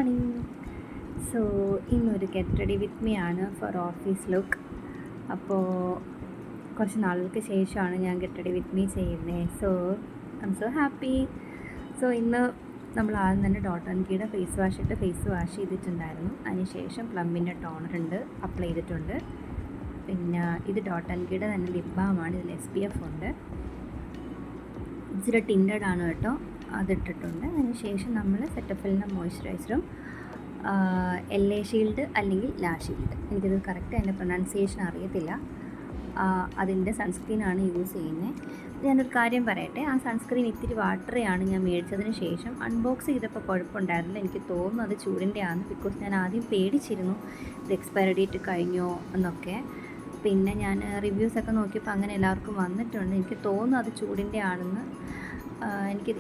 Morning. So ഇന്നൊരു get ready with me ആണ് four office look. അപ്പോൾ കുറച്ച് നാളുകൾക്ക് ശേഷമാണ് ഞാൻ ഗെറ്റ് റെഡി വിത്ത് മീ ചെയ്യുന്നത്. So I M so happy. So ഇന്ന് നമ്മൾ ആദ്യം തന്നെ ഡോട്ട് ആൻഡ് കീയുടെ ഫേസ് വാഷ് ഇട്ട് ഫേസ് വാഷ് ചെയ്തിട്ടുണ്ടായിരുന്നു. അതിനുശേഷം പ്ലമ്മിൻ്റെ ടോണറുണ്ട് അപ്ലൈ ചെയ്തിട്ടുണ്ട്. പിന്നെ ഇത് ഡോട്ട് ആൻഡ് കീയുടെ തന്നെ ലിപ് ബാമാണ്. ഇതിൽ SPF ഉണ്ട്. ഇച്ചിരി ടിൻറ്റഡ് ആണ് കേട്ടോ, അതിട്ടിട്ടുണ്ട്. അതിനുശേഷം നമ്മൾ സെറ്റഫിലിൻ്റെ മോയ്സ്ചറൈസറും LA ഷീൽഡ് അല്ലെങ്കിൽ ലാ ഷീൽഡ്, എനിക്കത് കറക്റ്റ് അതിൻ്റെ പ്രൊനൗൺസിയേഷൻ അറിയത്തില്ല, അതിൻ്റെ സൺസ്ക്രീനാണ് യൂസ് ചെയ്യുന്നത്. ഞാനൊരു കാര്യം പറയട്ടെ, ആ സൺസ്ക്രീൻ ഇത്തിരി വാട്ടറിയാണ് ഞാൻ മേടിച്ചതിന് ശേഷം അൺബോക്സ് ചെയ്തപ്പോൾ കുഴപ്പമുണ്ടായിരുന്നില്ല. എനിക്ക് തോന്നുന്നു അത് ചൂടിൻ്റെ ആണ്. ബിക്കോസ് ഞാൻ ആദ്യം പേടിച്ചിരുന്നു ഇത് എക്സ്പയറി ഡേറ്റ് കഴിഞ്ഞോ എന്നൊക്കെ. പിന്നെ ഞാൻ റിവ്യൂസൊക്കെ നോക്കിയപ്പോൾ അങ്ങനെ എല്ലാവർക്കും വന്നിട്ടുണ്ട്. എനിക്ക് തോന്നുന്നു അത് ചൂടിൻ്റെ ആണെന്ന്. എനിക്ക്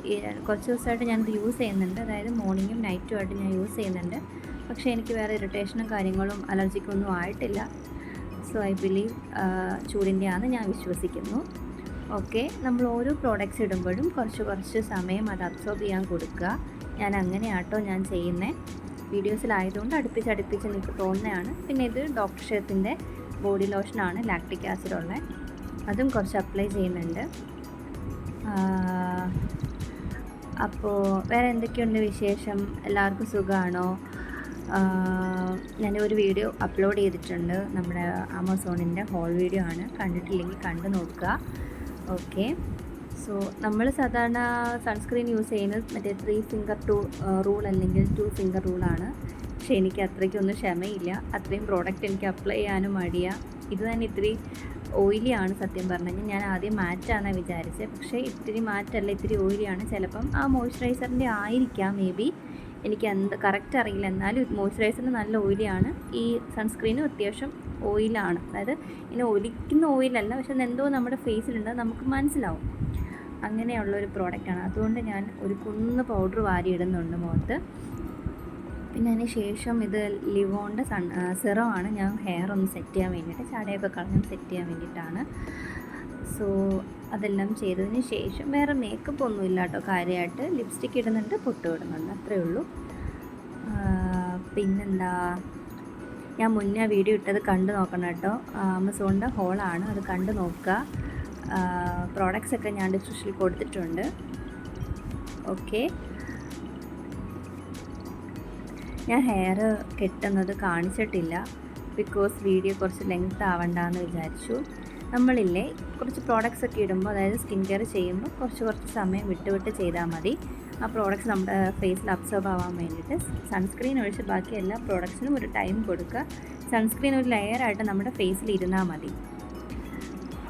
കുറച്ച് ദിവസമായിട്ട് ഞാനിത് യൂസ് ചെയ്യുന്നുണ്ട്, അതായത് മോർണിംഗും നൈറ്റും ആയിട്ട് ഞാൻ യൂസ് ചെയ്യുന്നുണ്ട്. പക്ഷേ എനിക്ക് വേറെ ഇറിറ്റേഷനും കാര്യങ്ങളും അലർജിക്കൊന്നും ആയിട്ടില്ല. സോ ഐ ബിലീവ് ചൂടിൻ്റെ ആണ് ഞാൻ വിശ്വസിക്കുന്നു. ഓക്കെ, നമ്മൾ ഓരോ പ്രോഡക്റ്റ്സ് ഇടുമ്പോഴും കുറച്ച് സമയം അത് അബ്സോർബ് ചെയ്യാൻ കൊടുക്കുക. ഞാൻ അങ്ങനെയാട്ടോ ഞാൻ ചെയ്യുന്നത്. വീഡിയോസിലായതുകൊണ്ട് അടുപ്പിച്ച് എനിക്ക് തോന്നുന്നതാണ്. പിന്നെ ഇത് ഡോക്ടർ ഷെർത്തിൻ്റെ ബോഡി ലോഷനാണ്, ലാക്റ്റിക് ആസിഡ് ഉള്ളത്. അതും കുറച്ച് അപ്ലൈ ചെയ്യുന്നുണ്ട്. അപ്പോൾ വേറെ എന്തൊക്കെയുണ്ട് വിശേഷം? എല്ലാവർക്കും സുഖമാണോ? ഞാനൊരു വീഡിയോ അപ്ലോഡ് ചെയ്തിട്ടുണ്ട്, നമ്മുടെ ആമസോണിൻ്റെ ഹോൾ വീഡിയോ ആണ്. കണ്ടിട്ടില്ലെങ്കിൽ കണ്ടു നോക്കുക. ഓക്കെ, സോ നമ്മൾ സാധാരണ സൺസ്ക്രീൻ യൂസ് ചെയ്യുന്നത് മറ്റേ 3 ഫിംഗർ റൂൾ അല്ലെങ്കിൽ 2 ഫിംഗർ റൂളാണ്. പക്ഷേ എനിക്ക് അത്രയ്ക്കൊന്നും ക്ഷമയില്ല. അത്രയും പ്രോഡക്റ്റ് എനിക്ക് അപ്ലൈ ചെയ്യാനും മടിയാണ്. ഇത് തന്നെ ഇത്തിരി ഓയിലിയാണ് സത്യം പറഞ്ഞു കഴിഞ്ഞാൽ. ഞാൻ ആദ്യം മാറ്റാണെന്നാണ് വിചാരിച്ചത്, പക്ഷേ ഇത്തിരി മാറ്റല്ല, ഇത്തിരി ഓയിലിയാണ്. ചിലപ്പം ആ മോയ്സ്ചറൈസറിൻ്റെ ആയിരിക്കാം, മേ ബി, എനിക്ക് കറക്റ്റ് അറിയില്ല. എന്നാലും മോയ്സ്ചറൈസറിന് നല്ല ഓയിലിയാണ്. ഈ സൺസ്ക്രീനും അത്യാവശ്യം ഓയിലാണ്, അതായത് ഇങ്ങനെ ഒലിക്കുന്ന ഓയിലല്ല, പക്ഷെ എന്തോ നമ്മുടെ ഫേസിലുണ്ട്, നമുക്ക് മനസ്സിലാവും. അങ്ങനെയുള്ളൊരു പ്രോഡക്റ്റാണ്. അതുകൊണ്ട് ഞാൻ ഒരു കുന്ന് പൗഡർ വാരി ഇടുന്നുണ്ട് മുഖത്ത്. പിന്നെ അതിന് ശേഷം ഇത് ലിവോണിൻ്റെ സിറമാണ്. ഞാൻ ഹെയർ ഒന്ന് സെറ്റ് ചെയ്യാൻ വേണ്ടിയിട്ട്, ചാടയൊക്കെ കളഞ്ഞ് സെറ്റ് ചെയ്യാൻ വേണ്ടിയിട്ടാണ്. സോ അതെല്ലാം ചെയ്തതിന് ശേഷം വേറെ മേക്കപ്പ് ഒന്നും ഇല്ല കേട്ടോ. കാര്യമായിട്ട് ലിപ്സ്റ്റിക്ക് ഇടുന്നുണ്ട്, പൊട്ട് ഇടുന്നുണ്ട്, അത്രയേ ഉള്ളൂ. പിന്നെന്താ, ഞാൻ മുന്നേ വീഡിയോ ഇട്ടത് കണ്ടു നോക്കണം കേട്ടോ. ആമസോണിൻ്റെ ഹോളാണ്, അത് കണ്ടു നോക്കുക. പ്രോഡക്റ്റ്സ് ഒക്കെ ഞാൻ ഡിസ്ക്രിപ്ഷനിൽ കൊടുത്തിട്ടുണ്ട്. ഓക്കെ, ഞാൻ ഹെയർ കെട്ടുന്നത് കാണിച്ചിട്ടില്ല, ബിക്കോസ് വീഡിയോ കുറച്ച് ലെങ്ത് ആവണ്ടെന്ന് വിചാരിച്ചു. നമ്മളില്ലേ കുറച്ച് പ്രോഡക്റ്റ്സ് ഒക്കെ ഇടുമ്പോൾ, അതായത് സ്കിൻ കെയർ ചെയ്യുമ്പോൾ കുറച്ച് സമയം വിട്ട് ചെയ്താൽ മതി. ആ പ്രോഡക്റ്റ്സ് നമ്മുടെ ഫേസിൽ അബ്സോർബ് ആവാൻ വേണ്ടിയിട്ട്. സൺസ്ക്രീൻ ഒഴിച്ച് ബാക്കി എല്ലാ പ്രോഡക്റ്റ്സിനും ഒരു ടൈം കൊടുക്കുക. സൺസ്ക്രീൻ ഒരു ലെയറായിട്ട് നമ്മുടെ ഫേസിൽ ഇരുന്നാൽ മതി.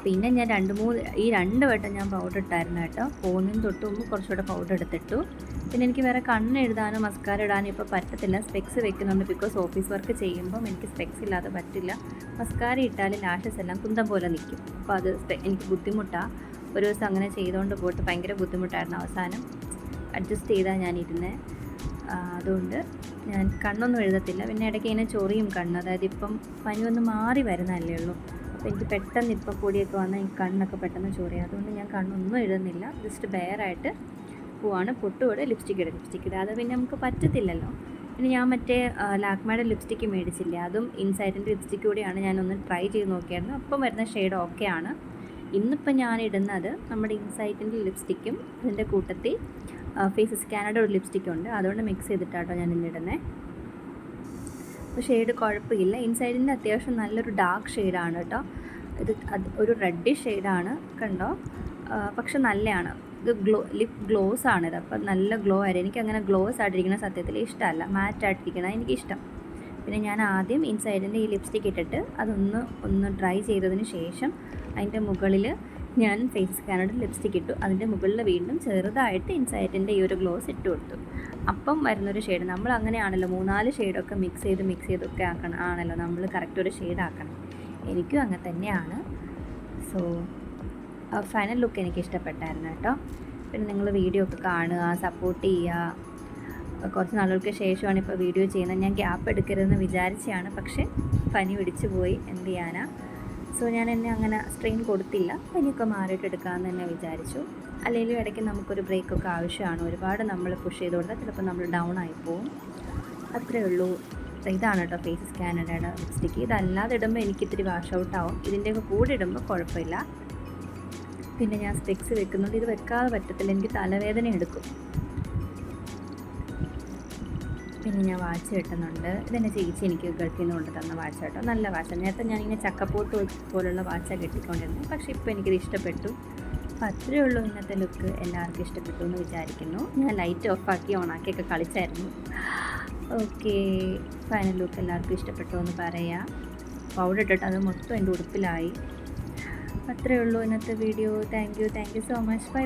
പിന്നെ ഞാൻ 2 വട്ടം ഞാൻ പൗഡർ ഇട്ടായിരുന്നു കേട്ടോ. പോകുന്നതിന് തൊട്ട് മുമ്പ് കുറച്ചുകൂടെ പൗഡർ എടുത്തിട്ടു. പിന്നെ എനിക്ക് വേറെ കണ്ണ് എഴുതാനോ മസ്കാര ഇടാനോ ഇപ്പോൾ പറ്റത്തില്ല. സ്പെക്സ് വെക്കുന്നുണ്ട്, ബിക്കോസ് ഓഫീസ് വർക്ക് ചെയ്യുമ്പം എനിക്ക് സ്പെക്സ് ഇല്ലാതെ പറ്റില്ല. മസ്കാര ഇട്ടാൽ ലാഷസ് എല്ലാം കുന്തം പോലെ നിൽക്കും. അപ്പോൾ അത് എനിക്ക് ബുദ്ധിമുട്ടാണ്. ഒരു ദിവസം അങ്ങനെ ചെയ്തുകൊണ്ട് പോയിട്ട് ഭയങ്കര ബുദ്ധിമുട്ടായിരുന്നു. അവസാനം അഡ്ജസ്റ്റ് ചെയ്താൽ ഞാൻ ഇരുന്നത്. അതുകൊണ്ട് ഞാൻ കണ്ണൊന്നും എഴുതത്തില്ല. പിന്നെ ഇടയ്ക്ക് ഇങ്ങനെ ചൊറിയും കണ്ണ്, അതായത് ഇപ്പം പനി ഒന്ന് മാറി വരുന്നതല്ലേ ഉള്ളൂ. അപ്പോൾ എനിക്ക് പെട്ടെന്ന് ഇപ്പം പൊടിയൊക്കെ വന്നാൽ എനിക്ക് കണ്ണൊക്കെ പെട്ടെന്ന് ചൊറിയും. അതുകൊണ്ട് ഞാൻ കണ്ണൊന്നും എഴുതുന്നില്ല, ജസ്റ്റ് ബെയറായിട്ട് പോവാണ്. പൊട്ടുകൂടെ ലിപ്സ്റ്റിക്ക് ഇടാതെ പിന്നെ നമുക്ക് പറ്റത്തില്ലല്ലോ. പിന്നെ ഞാൻ മറ്റേ ലാക്മയുടെ ലിപ്സ്റ്റിക്ക് മേടിച്ചില്ലേ, അതും ഇൻസൈറ്റിൻ്റെ ലിപ്സ്റ്റിക്ക് കൂടിയാണ്. ഞാനൊന്ന് ട്രൈ ചെയ്ത് നോക്കിയായിരുന്നു. അപ്പം വരുന്ന ഷെയ്ഡ് ഓക്കെയാണ്. ഇന്നിപ്പം ഞാൻ ഇടുന്നത് നമ്മുടെ ഇൻസൈറ്റിൻ്റെ ലിപ്സ്റ്റിക്കും ഇതിൻ്റെ കൂട്ടത്തിൽ ഫേസ് സ്കാനറുടെ ഒരു ലിപ്സ്റ്റിക്കുണ്ട്, അതുകൊണ്ട് മിക്സ് ചെയ്തിട്ടാട്ടോ ഞാൻ ഇന്നിടുന്നത്. അപ്പോൾ ഷെയ്ഡ് കുഴപ്പമില്ല. ഇൻസൈഡിൻ്റെ അത്യാവശ്യം നല്ലൊരു ഡാർക്ക് ഷെയ്ഡാണ് കേട്ടോ. അത് ഒരു റെഡിഷ് ഷെയ്ഡാണ്, കണ്ടോ? പക്ഷെ നല്ലതാണ്. ഇത് ലിപ് ഗ്ലോസ് ആണിത്, അപ്പം നല്ല ഗ്ലോ ആയിരുന്നു. എനിക്കങ്ങനെ ഗ്ലോസ് ആയിട്ടിരിക്കുന്ന സത്യത്തിൽ ഇഷ്ടമല്ല, മാറ്റായിട്ടിരിക്കുന്നത് എനിക്കിഷ്ടം. പിന്നെ ഞാൻ ആദ്യം ഇൻസൈഡിൻ്റെ ഈ ലിപ്സ്റ്റിക്ക് ഇട്ടിട്ട് അതൊന്ന് ഡ്രൈ ചെയ്തതിന് ശേഷം അതിൻ്റെ മുകളിൽ ഞാൻ ഫേസ് സ്കാനറുടെ ലിപ്സ്റ്റിക്ക് ഇട്ടു. അതിൻ്റെ മുകളിൽ വീണ്ടും ചെറുതായിട്ട് ഇൻസൈറ്റിൻ്റെ ഈ ഒരു ഗ്ലോസ് ഇട്ട് കൊടുത്തു. അപ്പം വരുന്നൊരു ഷെയ്ഡ്. നമ്മൾ അങ്ങനെയാണല്ലോ, 3-4 ഷെയ്ഡൊക്കെ മിക്സ് ചെയ്തൊക്കെ ആണല്ലോ നമ്മൾ കറക്റ്റ് ഒരു ഷെയ്ഡാക്കണം. എനിക്കും അങ്ങനെ തന്നെയാണ്. സോ ഫൈനൽ ലുക്ക് എനിക്ക് ഇഷ്ടപ്പെട്ടായിരുന്നു കേട്ടോ. പിന്നെ നിങ്ങൾ വീഡിയോ ഒക്കെ കാണുക, സപ്പോർട്ട് ചെയ്യുക. കുറച്ച് നാളുകൾക്ക് ശേഷമാണ് ഇപ്പോൾ വീഡിയോ ചെയ്യുന്നത്. ഞാൻ ഗ്യാപ്പ് എടുക്കരുതെന്ന് വിചാരിച്ചാണ്, പക്ഷേ പനി പിടിച്ചു പോയി, എന്ത് ചെയ്യാനാ. സോ ഞാൻ അങ്ങനെ സ്ട്രെയിൻ കൊടുത്തില്ല, പനിയൊക്കെ മാറിയിട്ട് എടുക്കാമെന്ന് തന്നെ വിചാരിച്ചു. അല്ലെങ്കിലും ഇടയ്ക്ക് നമുക്കൊരു ബ്രേക്കൊക്കെ ആവശ്യമാണ്. ഒരുപാട് നമ്മൾ പുഷ് ചെയ്ത് കൊടുത്താൽ ചിലപ്പോൾ നമ്മൾ ഡൗൺ ആയിപ്പോവും. അത്രയേ ഉള്ളൂ. ഇതാണ് കേട്ടോ ഫേസസ് കാനഡയുടെ ലിപ്സ്റ്റിക്ക്. ഇതല്ലാതെ ഇടുമ്പോൾ എനിക്കിത്തിരി വാഷ് ഔട്ട് ആവും, ഇതിൻ്റെയൊക്കെ കൂടെ ഇടുമ്പോൾ കുഴപ്പമില്ല. പിന്നെ ഞാൻ സ്പെക്സ് വെക്കുന്നുണ്ട്. ഇത് വെക്കാതെ പറ്റത്തില്ല, എനിക്ക് തലവേദന എടുക്കും. പിന്നെ ഞാൻ വാച്ച് കെട്ടുന്നുണ്ട്. ഇതെന്നെ ചേച്ചി എനിക്ക് ഗൾഫിൽ നിന്ന് കൊണ്ട് തന്ന വാച്ച് കേട്ടോ. നല്ല വാച്ചാണ്. നേരത്തെ ഞാനിങ്ങനെ ചക്കപ്പോത്ത് പോലുള്ള വാച്ചാണ് കെട്ടിക്കൊണ്ടിരുന്നത്, പക്ഷേ ഇപ്പോൾ എനിക്കിത് ഇഷ്ടപ്പെട്ടു. അപ്പോൾ അത്രയേ ഉള്ളൂ ഇന്നത്തെ ലുക്ക്. എല്ലാവർക്കും ഇഷ്ടപ്പെട്ടു എന്ന് വിചാരിക്കുന്നു. ഞാൻ ലൈറ്റ് ഓഫാക്കി ഓണാക്കിയൊക്കെ കളിച്ചായിരുന്നു. ഓക്കെ, ഫൈനൽ ലുക്ക് എല്ലാവർക്കും ഇഷ്ടപ്പെട്ടു എന്ന് പറയാം. പൗഡർ ഇട്ടിട്ട് അത് മൊത്തം എൻ്റെ ഉടുപ്പിലായി. അത്രയേ ഉള്ളൂ ഇന്നത്തെ video. Thank you so much. By.